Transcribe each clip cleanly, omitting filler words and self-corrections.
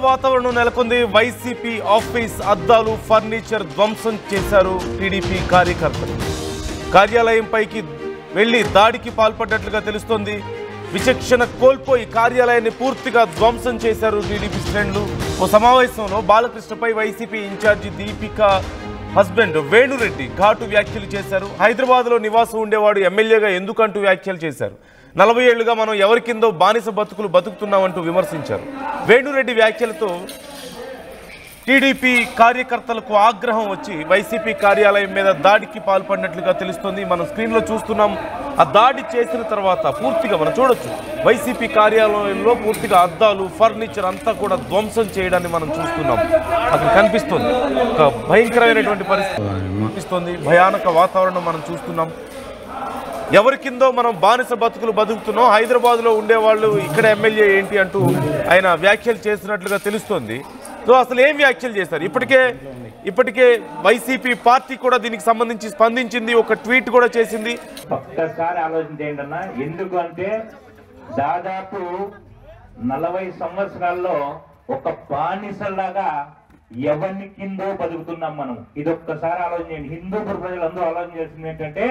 వాతావరణం నెలకొంది. YCP office అద్దాలు ఫర్నిచర్ ధ్వంసం చేశారు టీడీపీ కార్యకర్తలు. కార్యాలయంపైకి వెళ్లి దాడికి పాల్పడ్డట్లుగా తెలుస్తోంది. విచక్షణ కోల్పోయి కార్యాలయాన్ని పూర్తిగా ధ్వంసం చేశారు టీడీపీ శ్రేణులు. ఓ సమావేశంలో బాలకృష్ణపై వైసీపీ ఇన్ఛార్జి దీపిక హస్బెండ్ వేణురెడ్డి ఘాటు వ్యాఖ్యలు చేశారు. హైదరాబాద్లో నివాసం ఉండేవాడు ఎమ్మెల్యేగా ఎందుకంటూ వ్యాఖ్యలు చేశారు. 40 ఏళ్లుగా మనం ఎవరి కిందో బానిస బతుకులు బతుకుతున్నామంటూ విమర్శించారు. వేణురెడ్డి వ్యాఖ్యలతో టీడీపీ కార్యకర్తలకు ఆగ్రహం వచ్చి వైసీపీ కార్యాలయం మీద దాడికి పాల్పడినట్లుగా తెలుస్తోంది. మనం స్క్రీన్లో చూస్తున్నాం. ఆ దాడి చేసిన తర్వాత పూర్తిగా మనం చూడొచ్చు, వైసీపీ కార్యాలయంలో పూర్తిగా అద్దాలు ఫర్నిచర్ అంతా కూడా ధ్వంసం చేయడాన్ని మనం చూస్తున్నాం. అక్కడ కనిపిస్తుంది ఒక భయంకరమైనటువంటి పరిస్థితి కనిపిస్తుంది. భయానక వాతావరణం మనం చూస్తున్నాం. ఎవరి కిందో మనం బానిస బతుకులు బతుకుతున్నాం, హైదరాబాద్లో ఉండేవాళ్ళు ఇక్కడ ఎమ్మెల్యే ఏంటి అంటూ ఆయన వ్యాఖ్యలు చేసినట్లుగా తెలుస్తోంది. సో అసలు ఏం వ్యాఖ్యలు చేశారు? ఇప్పటికే వైసీపీ పార్టీ కూడా దీనికి సంబంధించి స్పందించింది, ఒక ట్వీట్ కూడా చేసింది. ఒక్కసారి ఆలోచించేయండి అన్న, ఎందుకు అంటే దాదాపు 40 సంవత్సరాల్లో ఒక బానిసలాగా ఎవరిని కిందో బతుకుతున్నాం మనం. ఇది ఒక్కసారి ఆలోచించండి. హిందూపుర ప్రజలందరూ ఆలోచన చేసింది ఏంటంటే,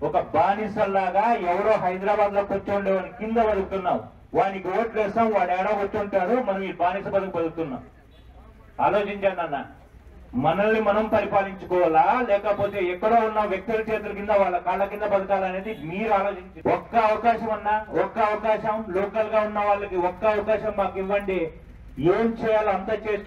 ఒక బానిసల్లాగా ఎవరో హైదరాబాద్ లో కూర్చోండి వాడిని కింద బతుకుతున్నాం, వానికి ఓట్లు వేస్తాం, వాడు ఏడో కూర్చుంటాడు, మనం ఈ బానిస బతుకుతున్నాం. ఆలోచించండి అన్న, మనల్ని మనం పరిపాలించుకోవాలా లేకపోతే ఎక్కడో ఉన్న వ్యక్తుల చేతుల కింద వాళ్ళ కాళ్ళ కింద బతకాలనేది మీరు ఆలోచించి, ఒక్క అవకాశం అన్నా, ఒక్క అవకాశం లోకల్ గా ఉన్న వాళ్ళకి ఒక్క అవకాశం మాకు ఇవ్వండి, ఏం చేయాలో అంత చేసి